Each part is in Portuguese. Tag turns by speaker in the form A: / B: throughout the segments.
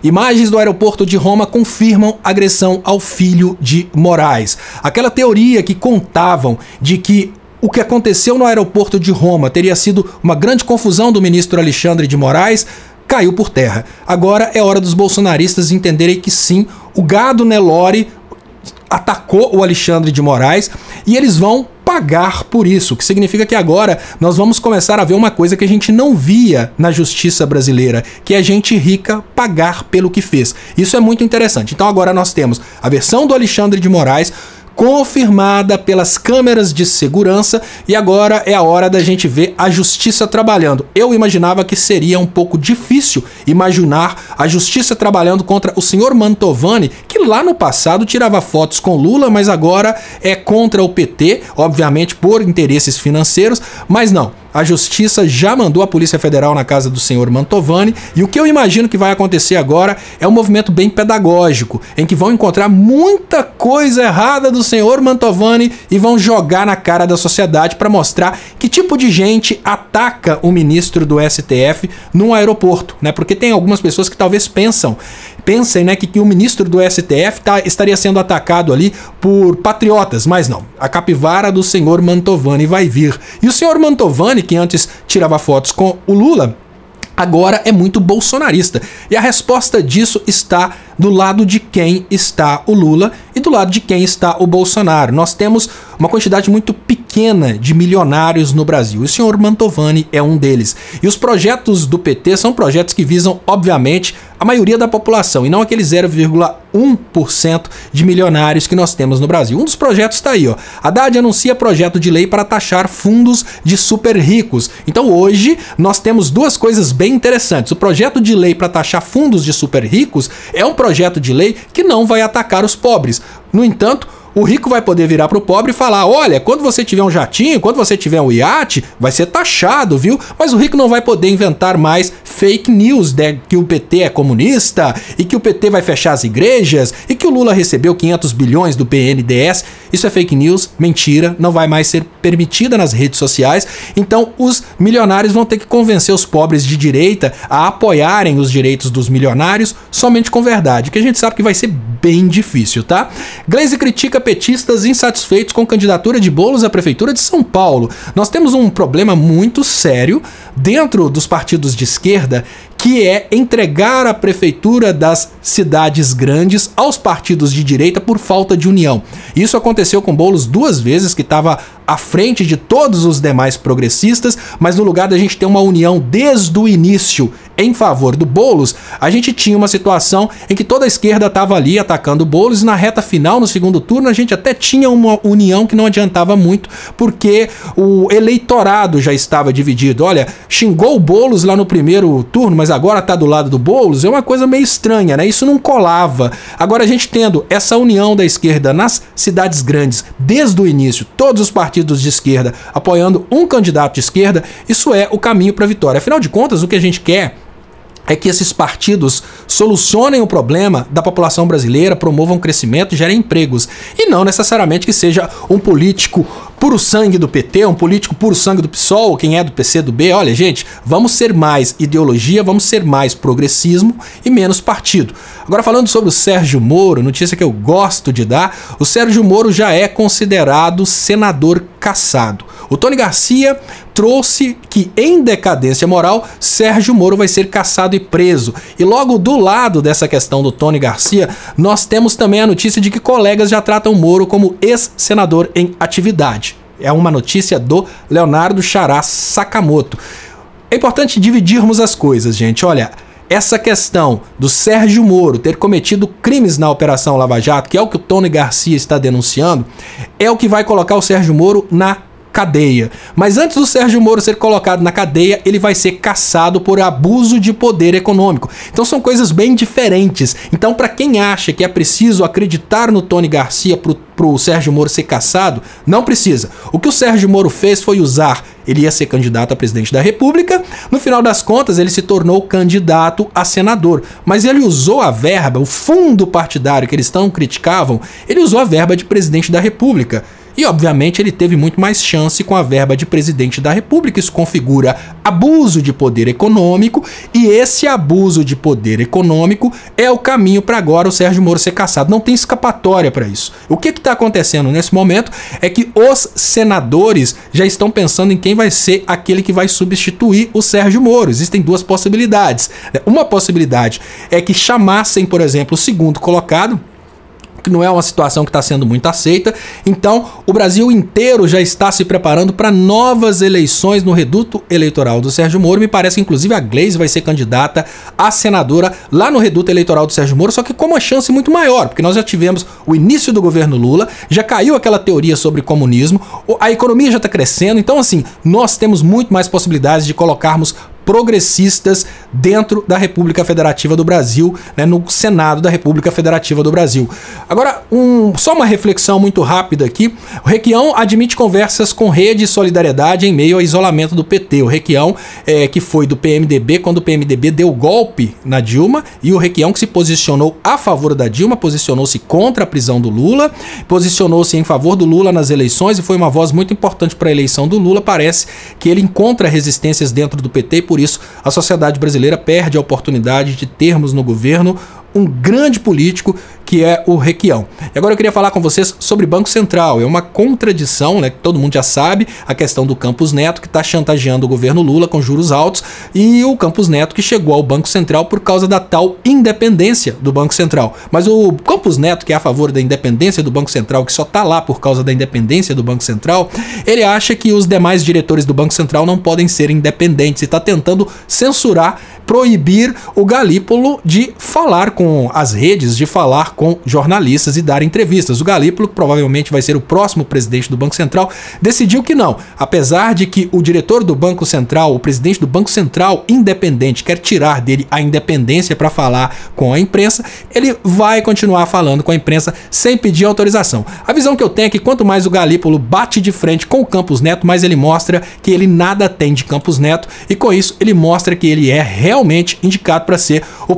A: Imagens do aeroporto de Roma confirmam agressão ao filho de Moraes. Aquela teoria que contavam de que o que aconteceu no aeroporto de Roma teria sido uma grande confusão do ministro Alexandre de Moraes caiu por terra. Agora é hora dos bolsonaristas entenderem que sim, o gado Nelore atacou o Alexandre de Moraes e eles vão pagar por isso, o que significa que agora nós vamos começar a ver uma coisa que a gente não via na justiça brasileira, que é gente rica pagar pelo que fez. Isso é muito interessante. Então agora nós temos a versão do Alexandre de Moraes confirmada pelas câmeras de segurança e agora é a hora da gente ver a justiça trabalhando. Eu imaginava que seria um pouco difícil imaginar a justiça trabalhando contra o senhor Mantovani, que lá no passado tirava fotos com Lula, mas agora é contra o PT, obviamente por interesses financeiros, mas não. A justiça já mandou a Polícia Federal na casa do senhor Mantovani e o que eu imagino que vai acontecer agora é um movimento bem pedagógico, em que vão encontrar muita coisa errada do senhor Mantovani e vão jogar na cara da sociedade para mostrar que tipo de gente ataca o ministro do STF num aeroporto, né? Porque tem algumas pessoas que talvez pensem, né, que o ministro do STF estaria sendo atacado ali por patriotas, mas não. A capivara do senhor Mantovani vai vir. E o senhor Mantovani, que antes tirava fotos com o Lula, agora é muito bolsonarista. E a resposta disso está do lado de quem está o Lula e do lado de quem está o Bolsonaro. Nós temos uma quantidade muito pequena de milionários no Brasil. E o senhor Mantovani é um deles. E os projetos do PT são projetos que visam, obviamente, a maioria da população e não aquele 0,1% de milionários que nós temos no Brasil. Um dos projetos está aí, ó. Haddad anuncia projeto de lei para taxar fundos de super ricos. Então hoje nós temos duas coisas bem interessantes. O projeto de lei para taxar fundos de super ricos é um projeto de lei que não vai atacar os pobres. No entanto, o rico vai poder virar pro pobre e falar: olha, quando você tiver um jatinho, quando você tiver um iate, vai ser taxado, viu? Mas o rico não vai poder inventar mais fake news de que o PT é comunista e que o PT vai fechar as igrejas e que o Lula recebeu 500 bilhões do BNDES. Isso é fake news, mentira, não vai mais ser permitida nas redes sociais. Então os milionários vão ter que convencer os pobres de direita a apoiarem os direitos dos milionários somente com verdade, que a gente sabe que vai ser bem difícil, tá? Gleisi critica petistas insatisfeitos com candidatura de Boulos à prefeitura de São Paulo. Nós temos um problema muito sério dentro dos partidos de esquerda, que é entregar a prefeitura das cidades grandes aos partidos de direita por falta de união. Isso aconteceu com Boulos duas vezes, que estava à frente de todos os demais progressistas, mas no lugar da gente ter uma união desde o início em favor do Boulos, a gente tinha uma situação em que toda a esquerda estava ali atacando o Boulos e na reta final, no segundo turno, a gente até tinha uma união que não adiantava muito, porque o eleitorado já estava dividido. Olha, xingou o Boulos lá no primeiro turno, mas agora tá do lado do Boulos, é uma coisa meio estranha, né? Isso não colava. Agora a gente tendo essa união da esquerda nas cidades grandes desde o início, todos os partidos de esquerda apoiando um candidato de esquerda, isso é o caminho para a vitória. Afinal de contas, o que a gente quer é que esses partidos solucionem o problema da população brasileira, promovam crescimento e gerem empregos. E não necessariamente que seja um político puro sangue do PT, um político puro sangue do PSOL, quem é do PC, do B. Olha, gente, vamos ser mais ideologia, vamos ser mais progressismo e menos partido. Agora, falando sobre o Sérgio Moro, notícia que eu gosto de dar, o Sérgio Moro já é considerado senador cassado. O Tony Garcia trouxe que, em decadência moral, Sérgio Moro vai ser cassado e preso. E logo do lado dessa questão do Tony Garcia, nós temos também a notícia de que colegas já tratam Moro como ex-senador em atividade. É uma notícia do Leonardo Xará Sakamoto. É importante dividirmos as coisas, gente. Olha, essa questão do Sérgio Moro ter cometido crimes na Operação Lava Jato, que é o que o Tony Garcia está denunciando, é o que vai colocar o Sérgio Moro na cadeia. Mas antes do Sérgio Moro ser colocado na cadeia, ele vai ser cassado por abuso de poder econômico. Então são coisas bem diferentes. Então, para quem acha que é preciso acreditar no Tony Garcia pro Sérgio Moro ser cassado, não precisa. O que o Sérgio Moro fez foi usar, ele ia ser candidato a presidente da República, no final das contas ele se tornou candidato a senador, mas ele usou a verba, o fundo partidário que eles tão criticavam, ele usou a verba de presidente da República. E, obviamente, ele teve muito mais chance com a verba de presidente da República. Isso configura abuso de poder econômico, e esse abuso de poder econômico é o caminho para agora o Sérgio Moro ser cassado. Não tem escapatória para isso. O que está acontecendo nesse momento é que os senadores já estão pensando em quem vai ser aquele que vai substituir o Sérgio Moro. Existem duas possibilidades. Uma possibilidade é que chamassem, por exemplo, o segundo colocado, que não é uma situação que está sendo muito aceita. Então, o Brasil inteiro já está se preparando para novas eleições no reduto eleitoral do Sérgio Moro. Me parece que, inclusive, a Gleisi vai ser candidata a senadora lá no reduto eleitoral do Sérgio Moro, só que com uma chance muito maior, porque nós já tivemos o início do governo Lula, já caiu aquela teoria sobre comunismo, a economia já está crescendo, então, assim, nós temos muito mais possibilidades de colocarmos progressistas dentro da República Federativa do Brasil, né, no Senado da República Federativa do Brasil. Agora, só uma reflexão muito rápida aqui. O Requião admite conversas com Rede e Solidariedade em meio ao isolamento do PT. O Requião, que foi do PMDB quando o PMDB deu golpe na Dilma, e o Requião, que se posicionou a favor da Dilma, posicionou-se contra a prisão do Lula, posicionou-se em favor do Lula nas eleições e foi uma voz muito importante para a eleição do Lula. Parece que ele encontra resistências dentro do PT e por isso a sociedade brasileira perde a oportunidade de termos no governo um grande político que é o Requião. E agora eu queria falar com vocês sobre Banco Central. É uma contradição, né, que todo mundo já sabe, a questão do Campos Neto, que está chantageando o governo Lula com juros altos, e o Campos Neto que chegou ao Banco Central por causa da tal independência do Banco Central. Mas o Campos Neto, que é a favor da independência do Banco Central, que só está lá por causa da independência do Banco Central, ele acha que os demais diretores do Banco Central não podem ser independentes e está tentando censurar, proibir o Galípolo de falar com as redes, de falar com jornalistas e dar entrevistas. O Galípolo, que provavelmente vai ser o próximo presidente do Banco Central, decidiu que não. Apesar de que o diretor do Banco Central, o presidente do Banco Central independente, quer tirar dele a independência para falar com a imprensa, ele vai continuar falando com a imprensa sem pedir autorização. A visão que eu tenho é que quanto mais o Galípolo bate de frente com o Campos Neto, mais ele mostra que ele nada tem de Campos Neto, e com isso ele mostra que ele é realmente indicado para ser o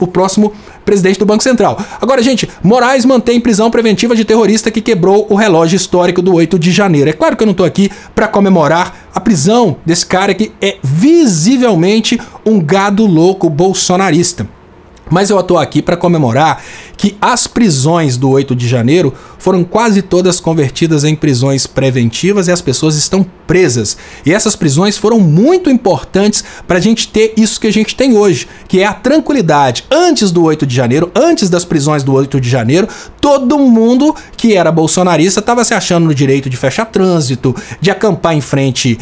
A: próximo presidente do Banco Central. Agora, gente, Moraes mantém prisão preventiva de terrorista que quebrou o relógio histórico do 8 de janeiro. É claro que eu não tô aqui para comemorar a prisão desse cara que é visivelmente um gado louco bolsonarista. Mas eu estou aqui para comemorar que as prisões do 8 de janeiro foram quase todas convertidas em prisões preventivas e as pessoas estão presas. E essas prisões foram muito importantes para a gente ter isso que a gente tem hoje, que é a tranquilidade. Antes do 8 de janeiro, antes das prisões do 8 de janeiro, todo mundo que era bolsonarista estava se achando no direito de fechar trânsito, de acampar em frente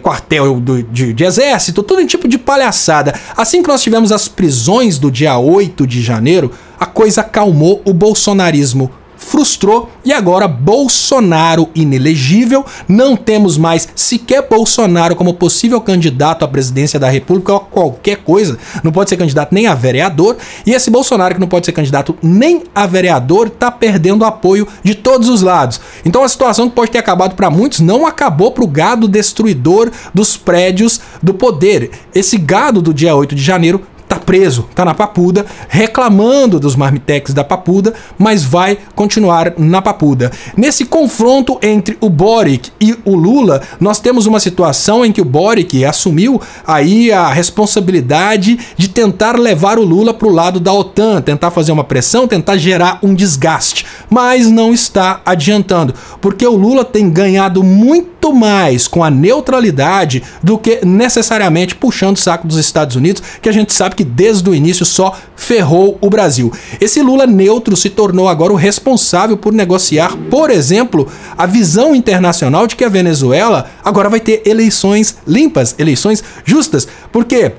A: quartel de exército, todo tipo de palhaçada. Assim que nós tivemos as prisões do dia 8 de janeiro, a coisa acalmou, o bolsonarismo frustrou e agora Bolsonaro inelegível, não temos mais sequer Bolsonaro como possível candidato à presidência da República ou qualquer coisa, não pode ser candidato nem a vereador, e esse Bolsonaro que não pode ser candidato nem a vereador está perdendo apoio de todos os lados. Então a situação que pode ter acabado para muitos não acabou para o gado destruidor dos prédios do poder. Esse gado do dia 8 de janeiro tá preso, tá na Papuda, reclamando dos marmitex da Papuda, mas vai continuar na Papuda. Nesse confronto entre o Boric e o Lula, nós temos uma situação em que o Boric assumiu aí a responsabilidade de tentar levar o Lula para o lado da OTAN, tentar fazer uma pressão, tentar gerar um desgaste, mas não está adiantando, porque o Lula tem ganhado muito mais com a neutralidade do que necessariamente puxando o saco dos Estados Unidos, que a gente sabe que desde o início só ferrou o Brasil. Esse Lula neutro se tornou agora o responsável por negociar, por exemplo, a visão internacional de que a Venezuela agora vai ter eleições limpas, eleições justas. Por quê?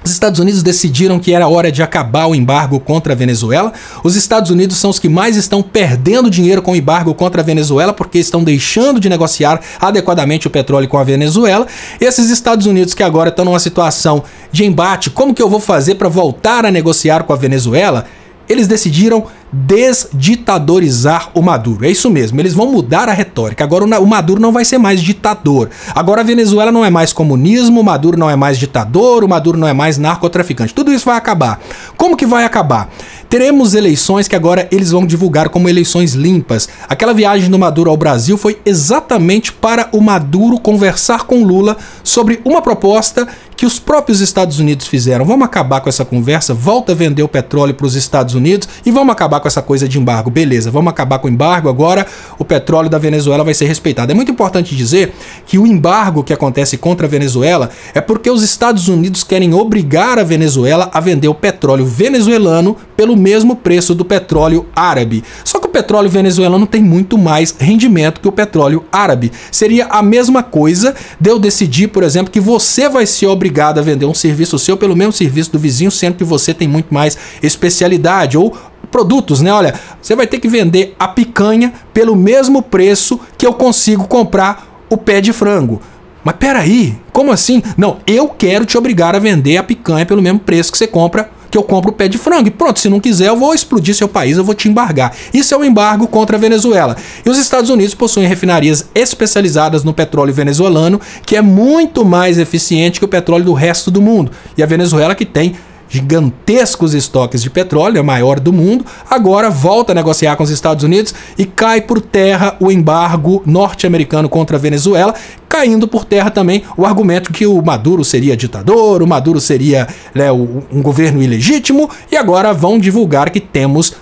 A: Os Estados Unidos decidiram que era hora de acabar o embargo contra a Venezuela. Os Estados Unidos são os que mais estão perdendo dinheiro com o embargo contra a Venezuela porque estão deixando de negociar adequadamente o petróleo com a Venezuela. Esses Estados Unidos que agora estão numa situação de embate, como que eu vou fazer para voltar a negociar com a Venezuela? Eles decidiram desditadorizar o Maduro. É isso mesmo, eles vão mudar a retórica. Agora o Maduro não vai ser mais ditador. Agora a Venezuela não é mais comunismo, o Maduro não é mais ditador, o Maduro não é mais narcotraficante. Tudo isso vai acabar. Como que vai acabar? Teremos eleições que agora eles vão divulgar como eleições limpas. Aquela viagem do Maduro ao Brasil foi exatamente para o Maduro conversar com Lula sobre uma proposta que os próprios Estados Unidos fizeram. Vamos acabar com essa conversa, volta a vender o petróleo para os Estados Unidos e vamos acabar com essa coisa de embargo. Beleza, vamos acabar com o embargo, agora o petróleo da Venezuela vai ser respeitado. É muito importante dizer que o embargo que acontece contra a Venezuela é porque os Estados Unidos querem obrigar a Venezuela a vender o petróleo venezuelano pelo mesmo preço do petróleo árabe. Só que o petróleo venezuelano tem muito mais rendimento que o petróleo árabe. Seria a mesma coisa de eu decidir, por exemplo, que você vai ser obrigado a vender um serviço seu pelo mesmo serviço do vizinho, sendo que você tem muito mais especialidade ou produtos, né? Olha, você vai ter que vender a picanha pelo mesmo preço que eu consigo comprar o pé de frango. Mas peraí, como assim? Não, eu quero te obrigar a vender a picanha pelo mesmo preço que você compra, que eu compro o pé de frango. E pronto, se não quiser, eu vou explodir seu país, eu vou te embargar. Isso é um embargo contra a Venezuela. E os Estados Unidos possuem refinarias especializadas no petróleo venezuelano, que é muito mais eficiente que o petróleo do resto do mundo. E a Venezuela, que tem gigantescos estoques de petróleo, é o maior do mundo, agora volta a negociar com os Estados Unidos e cai por terra o embargo norte-americano contra a Venezuela, caindo por terra também o argumento que o Maduro seria ditador, o Maduro seria, né, um governo ilegítimo, e agora vão divulgar que temos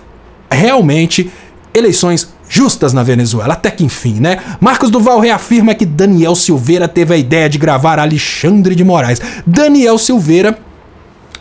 A: realmente eleições justas na Venezuela, até que enfim, né? Marcos Duval reafirma que Daniel Silveira teve a ideia de gravar Alexandre de Moraes. Daniel Silveira,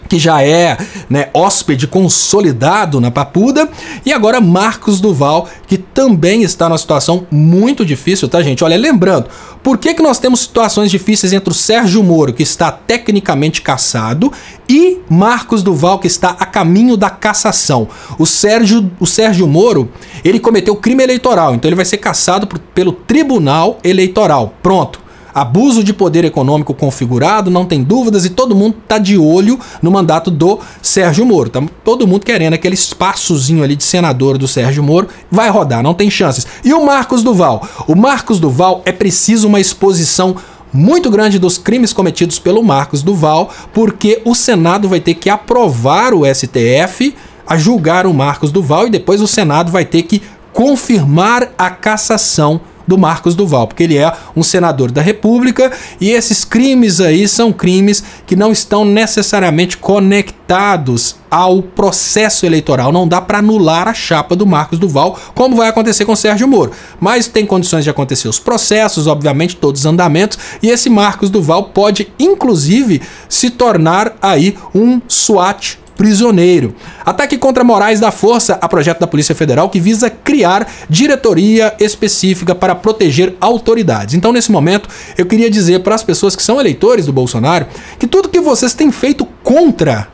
A: que já é, né, hóspede consolidado na Papuda, e agora Marcos Duval, que também está numa situação muito difícil, tá, gente? Olha, lembrando, por que nós temos situações difíceis entre o Sérgio Moro, que está tecnicamente cassado, e Marcos Duval, que está a caminho da cassação? O Sérgio Moro, ele cometeu crime eleitoral, então ele vai ser cassado pelo Tribunal Eleitoral. Pronto. Abuso de poder econômico configurado, não tem dúvidas, e todo mundo tá de olho no mandato do Sérgio Moro. Tá todo mundo querendo aquele espaçozinho ali de senador do Sérgio Moro. Vai rodar, não tem chances. E o Marcos Duval? O Marcos Duval é preciso uma exposição muito grande dos crimes cometidos pelo Marcos Duval, porque o Senado vai ter que aprovar o STF a julgar o Marcos Duval e depois o Senado vai ter que confirmar a cassação do Marcos Duval, porque ele é um senador da República e esses crimes aí são crimes que não estão necessariamente conectados ao processo eleitoral. Não dá para anular a chapa do Marcos Duval, como vai acontecer com o Sérgio Moro. Mas tem condições de acontecer os processos, obviamente, todos os andamentos, e esse Marcos Duval pode, inclusive, se tornar aí um SWAT prisioneiro. Ataque contra Moraes dá força a projeto da Polícia Federal que visa criar diretoria específica para proteger autoridades. Então, nesse momento, eu queria dizer para as pessoas que são eleitores do Bolsonaro que tudo que vocês têm feito contra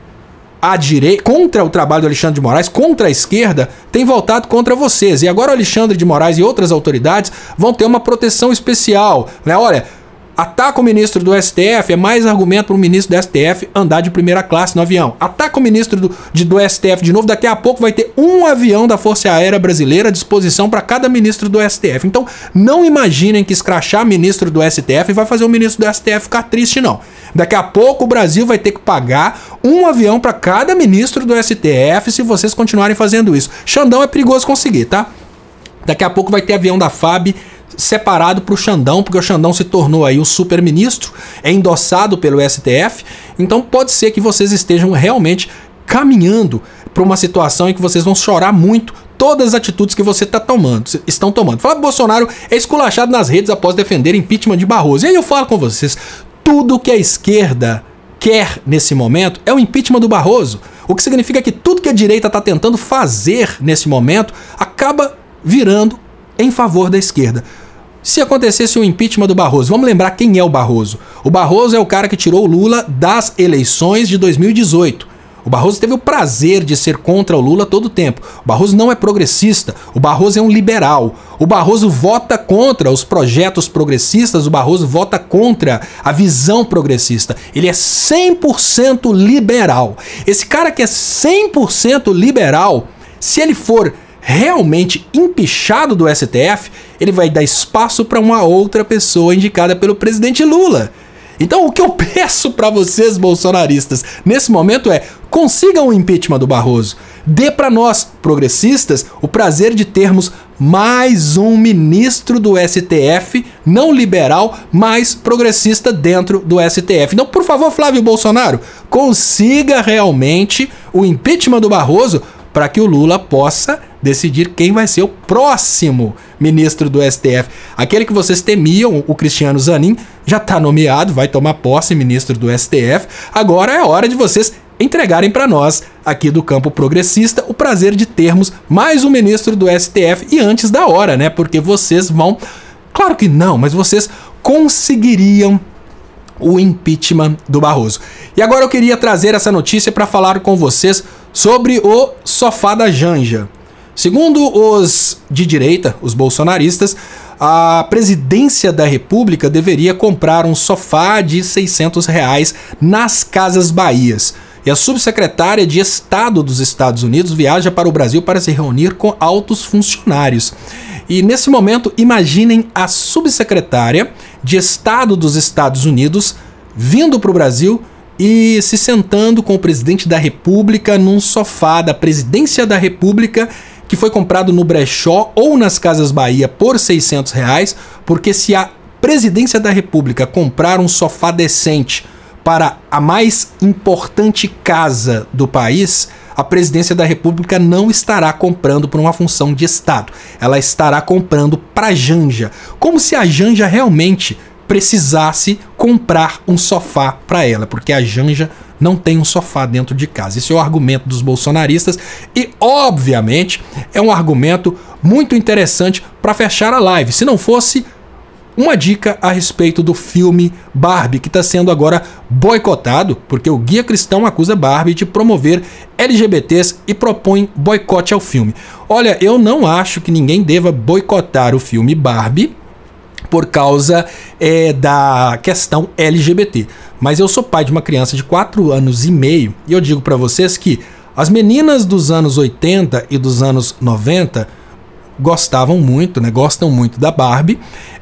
A: a direita, contra o trabalho do Alexandre de Moraes, contra a esquerda, tem voltado contra vocês. E agora o Alexandre de Moraes e outras autoridades vão ter uma proteção especial, né? Olha, ataca o ministro do STF, é mais argumento para o ministro do STF andar de primeira classe no avião. Ataca o ministro do STF de novo, daqui a pouco vai ter um avião da Força Aérea Brasileira à disposição para cada ministro do STF. Então, não imaginem que escrachar ministro do STF vai fazer o ministro do STF ficar triste, não. Daqui a pouco o Brasil vai ter que pagar um avião para cada ministro do STF se vocês continuarem fazendo isso. Xandão é perigoso conseguir, tá? Daqui a pouco vai ter avião da FAB separado para o Xandão, porque o Xandão se tornou aí o super-ministro, é endossado pelo STF, então pode ser que vocês estejam realmente caminhando para uma situação em que vocês vão chorar muito todas as atitudes que você estão tomando. Flávio Bolsonaro é esculachado nas redes após defender impeachment de Barroso. E aí eu falo com vocês, tudo que a esquerda quer nesse momento é o impeachment do Barroso, o que significa que tudo que a direita está tentando fazer nesse momento acaba virando em favor da esquerda. Se acontecesse o impeachment do Barroso, vamos lembrar quem é o Barroso. O Barroso é o cara que tirou o Lula das eleições de 2018. O Barroso teve o prazer de ser contra o Lula todo o tempo. O Barroso não é progressista, o Barroso é um liberal. O Barroso vota contra os projetos progressistas, o Barroso vota contra a visão progressista. Ele é 100% liberal. Esse cara que é 100% liberal, se ele for realmente empichado do STF, ele vai dar espaço para uma outra pessoa indicada pelo presidente Lula. Então o que eu peço para vocês, bolsonaristas, nesse momento é: consigam o impeachment do Barroso. Dê para nós, progressistas, o prazer de termos mais um ministro do STF, não liberal, mas progressista dentro do STF. Então, por favor, Flávio Bolsonaro, consiga realmente o impeachment do Barroso para que o Lula possa decidir quem vai ser o próximo ministro do STF. Aquele que vocês temiam, o Cristiano Zanin, já está nomeado, vai tomar posse ministro do STF. Agora é hora de vocês entregarem para nós, aqui do campo progressista, o prazer de termos mais um ministro do STF e antes da hora, né? Porque vocês vão... Claro que não, mas vocês conseguiriam o impeachment do Barroso. E agora eu queria trazer essa notícia para falar com vocês sobre o sofá da Janja. Segundo os de direita, os bolsonaristas, a presidência da República deveria comprar um sofá de R$600 nas Casas Bahias. E a subsecretária de Estado dos Estados Unidos viaja para o Brasil para se reunir com altos funcionários. E nesse momento, imaginem a subsecretária de Estado dos Estados Unidos vindo para o Brasil e se sentando com o presidente da República num sofá da presidência da República, que foi comprado no brechó ou nas Casas Bahia por R$600, porque se a presidência da República comprar um sofá decente para a mais importante casa do país, a presidência da República não estará comprando por uma função de Estado. Ela estará comprando para a Janja, como se a Janja realmente precisasse comprar um sofá para ela, porque a Janja não tem um sofá dentro de casa. Esse é o argumento dos bolsonaristas e, obviamente, é um argumento muito interessante para fechar a live. Se não fosse uma dica a respeito do filme Barbie, que está sendo agora boicotado, porque o Guia Cristão acusa Barbie de promover LGBTs e propõe boicote ao filme. Olha, eu não acho que ninguém deva boicotar o filme Barbie por causa da questão LGBT. Mas eu sou pai de uma criança de 4 anos e meio e eu digo para vocês que as meninas dos anos 80 e dos anos 90 gostavam muito, né? Gostam muito da Barbie.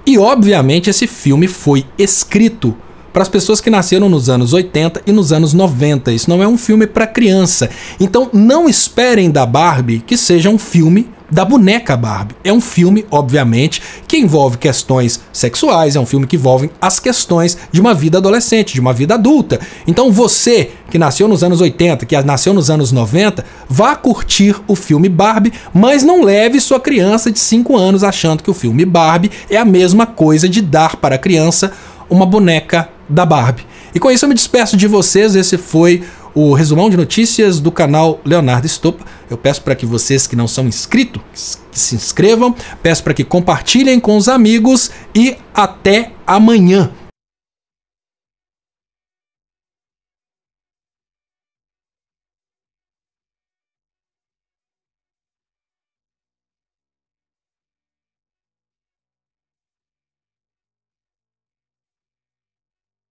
A: E obviamente esse filme foi escrito para as pessoas que nasceram nos anos 80 e nos anos 90. Isso não é um filme para criança. Então não esperem da Barbie que seja um filme da boneca Barbie. É um filme, obviamente, que envolve questões sexuais, é um filme que envolve as questões de uma vida adolescente, de uma vida adulta. Então você, que nasceu nos anos 80, que nasceu nos anos 90, vá curtir o filme Barbie, mas não leve sua criança de 5 anos achando que o filme Barbie é a mesma coisa de dar para a criança uma boneca da Barbie. E com isso eu me despeço de vocês. Esse foi o resumão de notícias do canal Leonardo Estopa. Eu peço para que vocês que não são inscritos, que se inscrevam, peço para que compartilhem com os amigos e até amanhã.